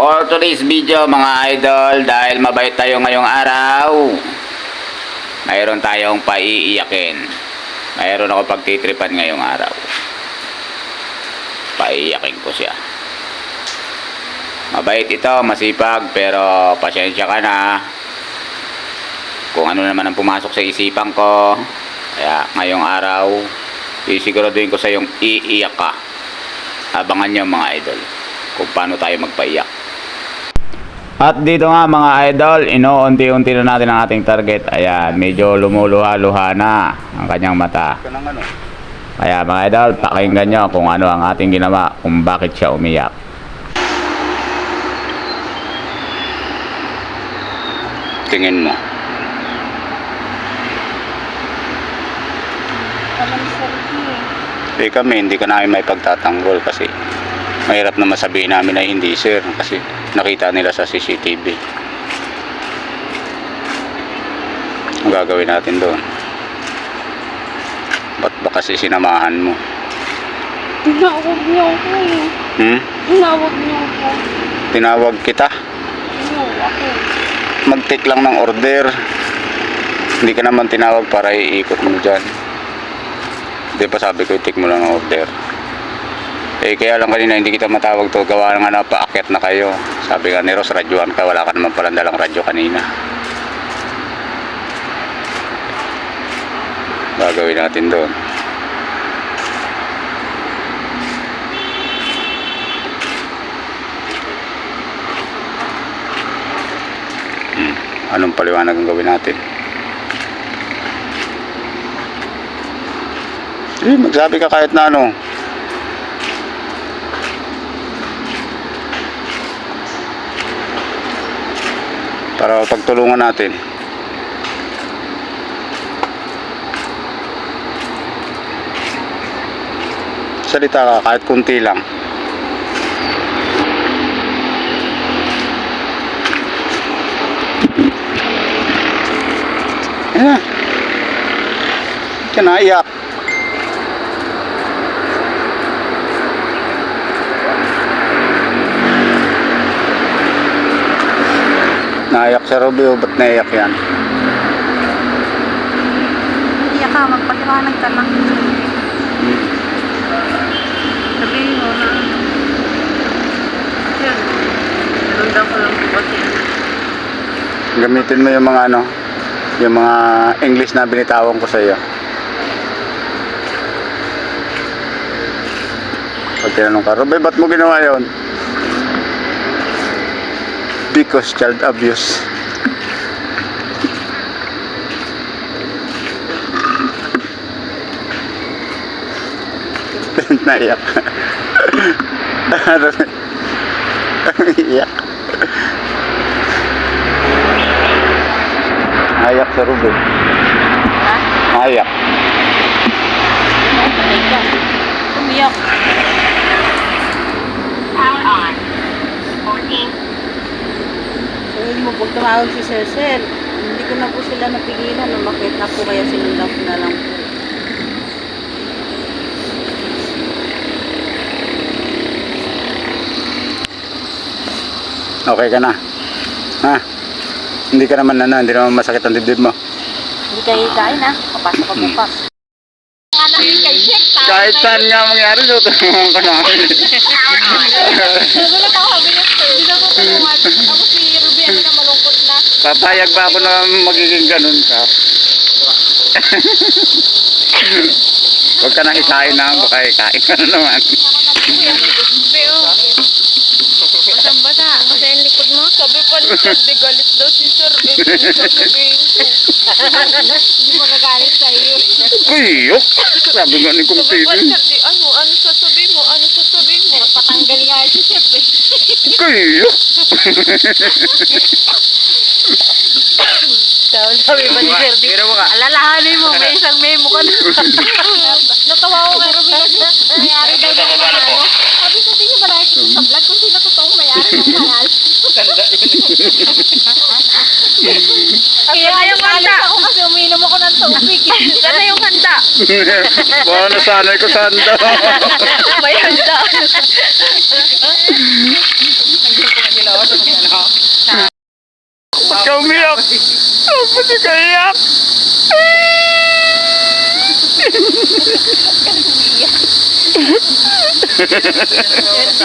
For today's video mga idol, dahil mabait tayo ngayong araw, mayroon tayong paiiyakin. Mayroon ako pagtitripan ngayong araw. Paiiyakin ko siya. Mabait ito, masipag, pero pasensya ka na kung ano naman ang pumasok sa isipan ko. Kaya ngayong araw, sisiguraduhin ko sa iyong iiyak ka. Abangan nyo mga idol kung paano tayo magpaiyak. At dito nga mga idol, inuunti-unti na natin ang ating target. Ayan, medyo lumuluha-luha na ang kanyang mata. Kaya mga idol, pakinggan nyo kung ano ang ating ginawa, kung bakit siya umiyak. Tingin mo. Kami, hindi ka namin may pagtatanggol kasi mahirap na masabihin namin na hindi sir kasi nakita nila sa CCTV. Ang gagawin natin doon? Ba't ba kasi sinamahan mo? Tinawag niyo ako eh. Tinawag niyo ako. Tinawag kita? Tinawag ako. Mag-take lang ng order. Hindi ka naman tinawag para iikot mo dyan. Di ba sabi ko i-take mo lang ng order? Eh kaya lang kanina hindi kita matawag to, gawa nga na paakyat na kayo. Sabi nga ni Ross, radyoan ka, wala ka naman palang dalang radyo kanina. Gagawin natin doon. Anong paliwanag ang gawin natin? Magsabi ka kahit na ano. Para pagtulungan natin. Salita ka kahit kunti lang. Ayan na. Ka naiyak. Naiyak si Robby, ba't naiyak yan? Iyak ka, magpaliwanag ka lang. Sabihin mo na. Sir, nalundan ko lang po kasi. Gamitin mo yung mga ano, yung mga English na binitawan ko sa iyo. Pag tinanong ka, Robby, ba't mo ginawa yun? Because child abuse. Naiyak. Iyak. Naiyak sa Ruby. Ha? Naiyak. Umiyak. Power on. 14. Sabihin mo, pag tumawag si Sir, hindi ko na po sila napigilan. Umakit na po kaya sinundan ko na lang po. Okay ka na? Ha? Hindi ka naman hindi naman masakit ang dibdib mo. Hindi kayo kain ha. Papasok ka bukas. Kahit saan nga mangyari, tutulungan ka namin. Nagulat ako, sabi niya, hindi na ko tulungan. Tapos si Ruby, ano na malungkot na. Papayag ba ako na magiging ganun ka? Huwag ka nang isahin na, baka ikain ka na naman. Basang-basa. Kasi yung likod mo. Sabi pa ni Sir, di galit daw si Sir. Sabihin ko. Hindi magagalit sa iyo. Kuyok! Sabi nga ni Kong Sabi pa ni Steven. Sir, ano sasabihin mo? Ano sasabihin mo? Patanggal nga si Sir eh. Kuyok! Sabi pa ni Sir, alalahanin mo, may isang memo ka na. Natawa ko kay Ruby kasi mayari daw ng manalo. Sabi ko, di niyo ba nakikita sa vlog kung sino totoong mayari ng manalo? Ganda yun. Kaya yung handa. Ako kasi umiinom ako ng tubig. Sana yung handa. Baka nasanay ko sa handa. May handa. Tapos ikayak.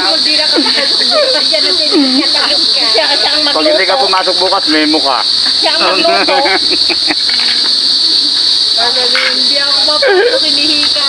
Hindi na ka makasubukan dyan at tinitiyalagos ka. Siya ang Pag hindi ka pumasok bukas, memo ka. Siya ang magluto. Hindi ako mapapasok, hinihika.